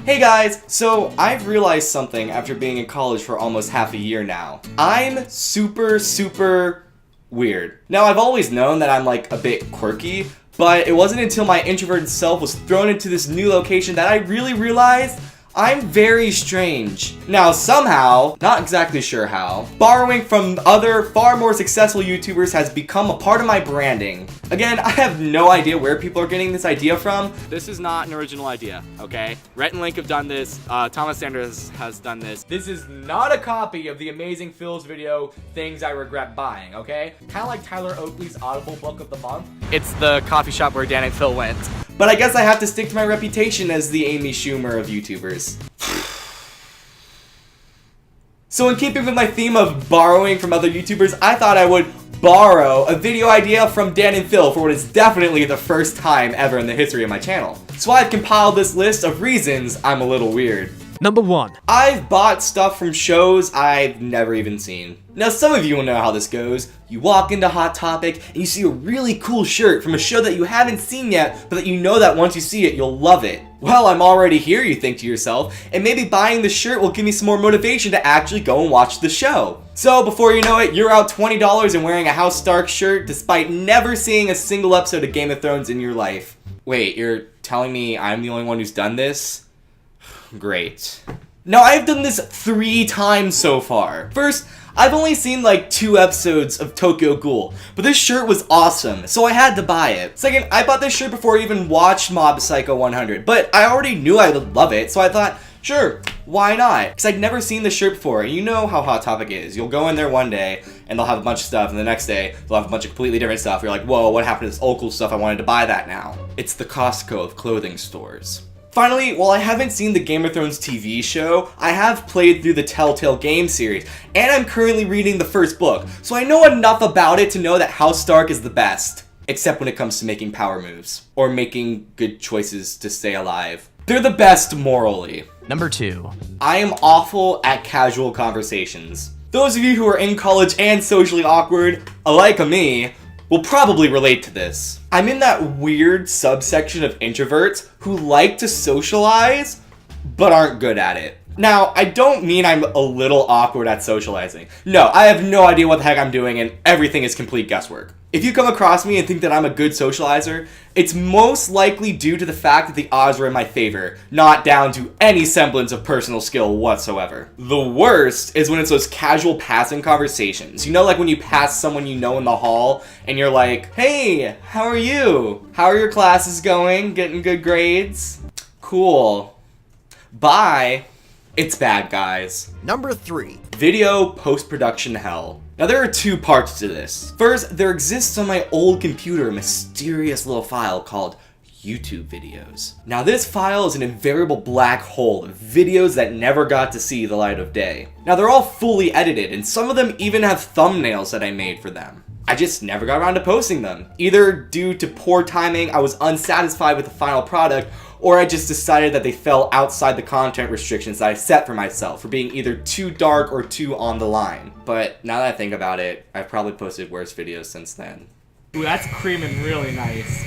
Hey guys, so I've realized something after being in college for almost half a year now. I'm super weird. Now I've always known that I'm like a bit quirky, but it wasn't until my introverted self was thrown into this new location that I really realized I'm very strange. Now somehow, not exactly sure how, borrowing from other far more successful YouTubers has become a part of my branding. Again, I have no idea where people are getting this idea from. This is not an original idea, okay? Rhett and Link have done this, Thomas Sanders has done this. This is not a copy of the Amazing Phil's video, Things I Regret Buying, okay? Kinda like Tyler Oakley's Audible Book of the Month. It's the coffee shop where Dan and Phil went. But I guess I have to stick to my reputation as the Amy Schumer of YouTubers. So in keeping with my theme of borrowing from other YouTubers, I thought I would borrow a video idea from Dan and Phil for what is definitely the first time ever in the history of my channel. So I've compiled this list of reasons I'm a little weird. Number 1. I've bought stuff from shows I've never even seen. Now some of you will know how this goes. You walk into Hot Topic and you see a really cool shirt from a show that you haven't seen yet, but that you know that once you see it, you'll love it. Well, I'm already here, you think to yourself, and maybe buying the shirt will give me some more motivation to actually go and watch the show. So before you know it, you're out $20 and wearing a House Stark shirt despite never seeing a single episode of Game of Thrones in your life. Wait, you're telling me I'm the only one who's done this? Great. Now, I've done this 3 times so far. First, I've only seen like 2 episodes of Tokyo Ghoul, but this shirt was awesome, so I had to buy it. Second, I bought this shirt before I even watched Mob Psycho 100, but I already knew I would love it, so I thought, sure, why not? Because I'd never seen the shirt before, and you know how Hot Topic is. You'll go in there one day, and they'll have a bunch of stuff, and the next day, they'll have a bunch of completely different stuff. You're like, whoa, what happened to this old cool stuff? I wanted to buy that now. It's the Costco of clothing stores. Finally, while I haven't seen the Game of Thrones TV show, I have played through the Telltale game series, and I'm currently reading the first book, so I know enough about it to know that House Stark is the best. Except when it comes to making power moves, or making good choices to stay alive. They're the best morally. Number 2. I am awful at casual conversations. Those of you who are in college and socially awkward, like me, will probably relate to this. I'm in that weird subsection of introverts who like to socialize, but aren't good at it. Now, I don't mean I'm a little awkward at socializing. No, I have no idea what the heck I'm doing and everything is complete guesswork. If you come across me and think that I'm a good socializer, it's most likely due to the fact that the odds are in my favor, not down to any semblance of personal skill whatsoever. The worst is when it's those casual passing conversations. You know, like when you pass someone you know in the hall and you're like, hey, how are you? How are your classes going? Getting good grades? Cool. Bye. It's bad, guys. Number 3. Video post-production hell. Now there are 2 parts to this. First, there exists on my old computer a mysterious little file called YouTube videos. Now this file is an invariable black hole of videos that never got to see the light of day. Now they're all fully edited, and some of them even have thumbnails that I made for them. I just never got around to posting them. Either due to poor timing, I was unsatisfied with the final product, or I just decided that they fell outside the content restrictions that I set for myself for being either too dark or too on the line. But now that I think about it, I've probably posted worse videos since then. Ooh, that's creaming really nice.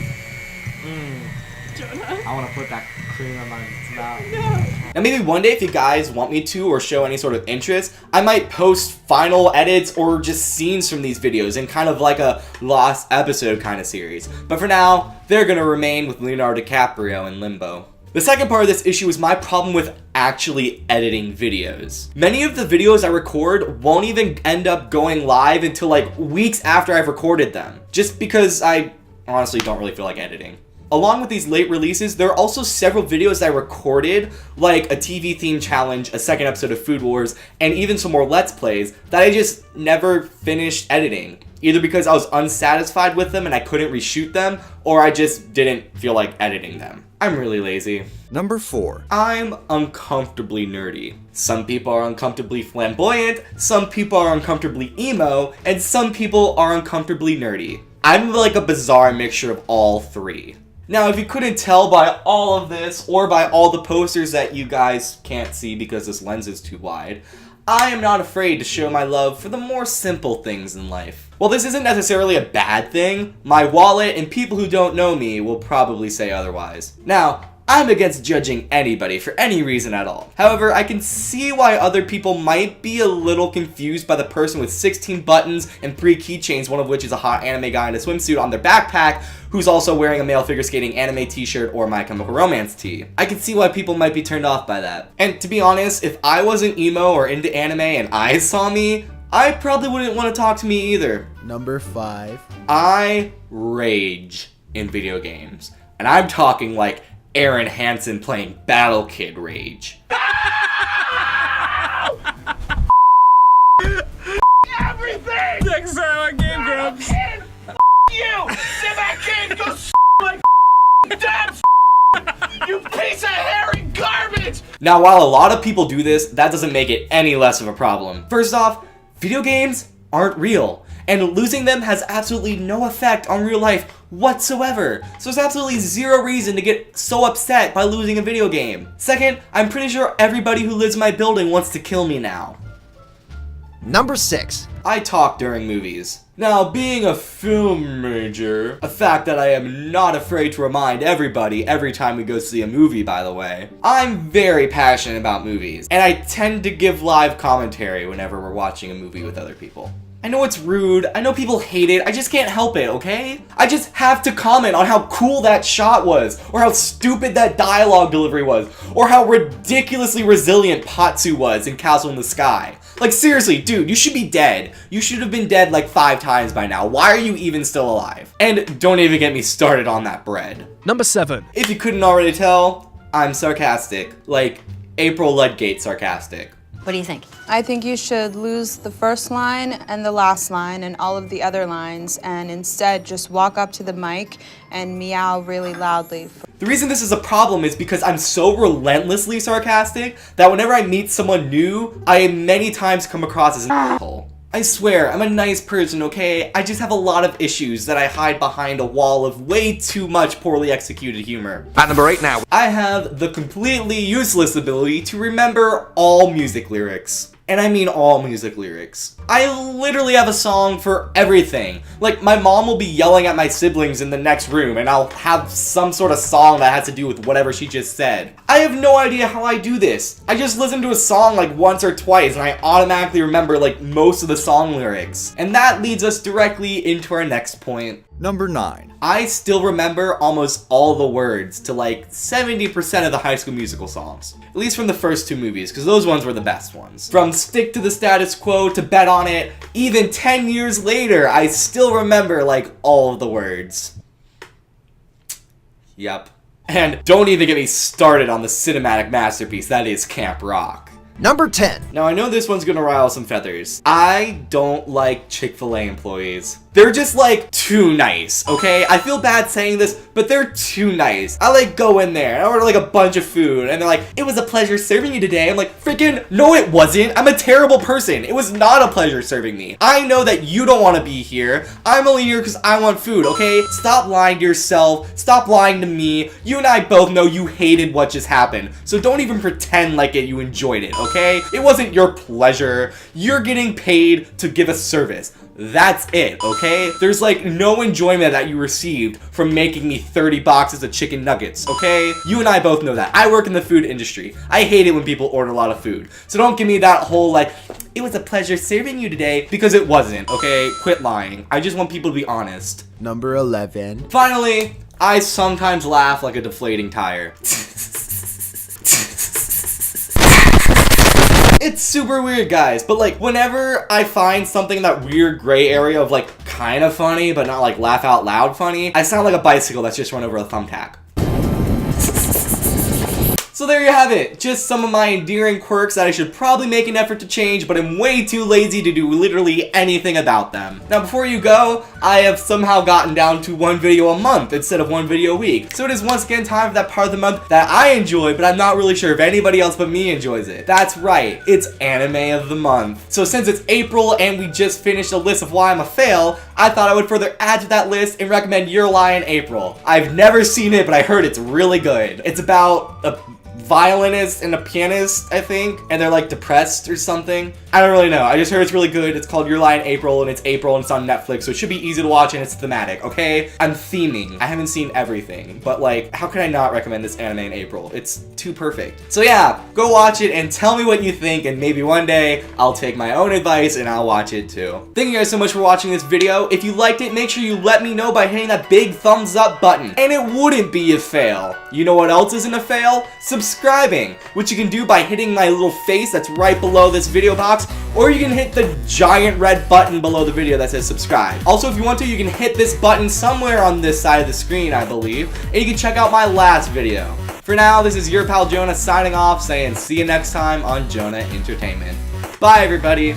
I want to put that cream in my mouth. Now maybe one day if you guys want me to or show any sort of interest, I might post final edits or just scenes from these videos in kind of like a lost episode kind of series. But for now, they're gonna remain with Leonardo DiCaprio in limbo. The second part of this issue is my problem with actually editing videos. Many of the videos I record won't even end up going live until like weeks after I've recorded them, just because I honestly don't really feel like editing. Along with these late releases, there are also several videos I recorded, like a TV theme challenge, a second episode of Food Wars, and even some more Let's Plays that I just never finished editing. Either because I was unsatisfied with them and I couldn't reshoot them, or I just didn't feel like editing them. I'm really lazy. Number 4. I'm uncomfortably nerdy. Some people are uncomfortably flamboyant, some people are uncomfortably emo, and some people are uncomfortably nerdy. I'm like a bizarre mixture of all 3. Now, if you couldn't tell by all of this, or by all the posters that you guys can't see because this lens is too wide, I am not afraid to show my love for the more simple things in life. While this isn't necessarily a bad thing, my wallet and people who don't know me will probably say otherwise. Now, I'm against judging anybody for any reason at all. However, I can see why other people might be a little confused by the person with 16 buttons and 3 keychains, one of which is a hot anime guy in a swimsuit on their backpack, who's also wearing a male figure skating anime t-shirt or My Chemical Romance tee. I can see why people might be turned off by that. And to be honest, if I wasn't emo or into anime and I saw me, I probably wouldn't want to talk to me either. Number 5. I rage in video games. And I'm talking like Aaron Hansen playing Battle Kid rage. Everything! Thanks for our Game Grumps. You! Sit back in! Go like damn you piece of hairy garbage! Now, while a lot of people do this, that doesn't make it any less of a problem. First off, video games aren't real, and losing them has absolutely no effect on real life whatsoever. So there's absolutely zero reason to get so upset by losing a video game. Second, I'm pretty sure everybody who lives in my building wants to kill me now. Number 6. I talk during movies. Now, being a film major, a fact that I am not afraid to remind everybody every time we go see a movie, by the way, I'm very passionate about movies, and I tend to give live commentary whenever we're watching a movie with other people. I know it's rude, I know people hate it, I just can't help it, okay? I just have to comment on how cool that shot was, or how stupid that dialogue delivery was, or how ridiculously resilient Patsu was in Castle in the Sky. Like, seriously, dude, you should be dead. You should have been dead like 5 times by now. Why are you even still alive? And don't even get me started on that bread. Number 7. If you couldn't already tell, I'm sarcastic. Like, April Ludgate sarcastic. What do you think? I think you should lose the first line and the last line and all of the other lines and instead just walk up to the mic and meow really loudly. The reason this is a problem is because I'm so relentlessly sarcastic that whenever I meet someone new, I many times come across as an asshole. I swear, I'm a nice person, okay? I just have a lot of issues that I hide behind a wall of way too much poorly executed humor. At number 8 now. I have the completely useless ability to remember all music lyrics. And I mean all music lyrics. I literally have a song for everything. Like, my mom will be yelling at my siblings in the next room, and I'll have some sort of song that has to do with whatever she just said. I have no idea how I do this. I just listen to a song like once or twice, and I automatically remember like most of the song lyrics. And that leads us directly into our next point. Number 9. I still remember almost all the words to like 70% of the High School Musical songs. At least from the first 2 movies, because those ones were the best ones. From Stick to the Status Quo to Bet on It, even 10 years later, I still remember like all of the words. Yep. And don't even get me started on the cinematic masterpiece that is Camp Rock. Number 10. Now, I know this one's gonna rile some feathers. I don't like Chick-fil-A employees. They're just like too nice, okay? I feel bad saying this, but they're too nice. I like go in there and I order like a bunch of food and they're like, "It was a pleasure serving you today." I'm like, freaking, no it wasn't. I'm a terrible person. It was not a pleasure serving me. I know that you don't want to be here. I'm only here because I want food, okay? Stop lying to yourself. Stop lying to me. You and I both know you hated what just happened. So don't even pretend like you enjoyed it, okay? It wasn't your pleasure. You're getting paid to give a service. That's it, okay? There's like no enjoyment that you received from making me 30 boxes of chicken nuggets, okay? You and I both know that. I work in the food industry. I hate it when people order a lot of food. So don't give me that whole like, "It was a pleasure serving you today," because it wasn't, okay? Quit lying. I just want people to be honest. Number 11. Finally, I sometimes laugh like a deflating tire. It's super weird, guys, but like whenever I find something in that weird gray area of like kind of funny but not like laugh out loud funny, I sound like a bicycle that's just run over a thumbtack. So there you have it, just some of my endearing quirks that I should probably make an effort to change, but I'm way too lazy to do literally anything about them. Now before you go, I have somehow gotten down to 1 video a month instead of 1 video a week. So it is once again time for that part of the month that I enjoy, but I'm not really sure if anybody else but me enjoys it. That's right, it's Anime of the Month. So since it's April and we just finished a list of why I'm a fail, I thought I would further add to that list and recommend Your Lie in April. I've never seen it, but I heard it's really good. It's about a violinist and a pianist, I think, and they're like depressed or something. I don't really know. I just heard it's really good. It's called Your Lie in April, and it's April, and it's on Netflix, so it should be easy to watch, and it's thematic, okay? I'm theming. I haven't seen everything, but like, how could I not recommend this anime in April? It's too perfect. So yeah, go watch it and tell me what you think, and maybe one day I'll take my own advice and I'll watch it too. Thank you guys so much for watching this video. If you liked it, make sure you let me know by hitting that big thumbs up button. And it wouldn't be a fail. You know what else isn't a fail? Subscribing, which you can do by hitting my little face that's right below this video box, or you can hit the giant red button below the video that says subscribe. Also, if you want to, you can hit this button somewhere on this side of the screen, I believe, and you can check out my last video. For now, this is your pal Jonah signing off, saying see you next time on Jonah Entertainment. Bye, everybody.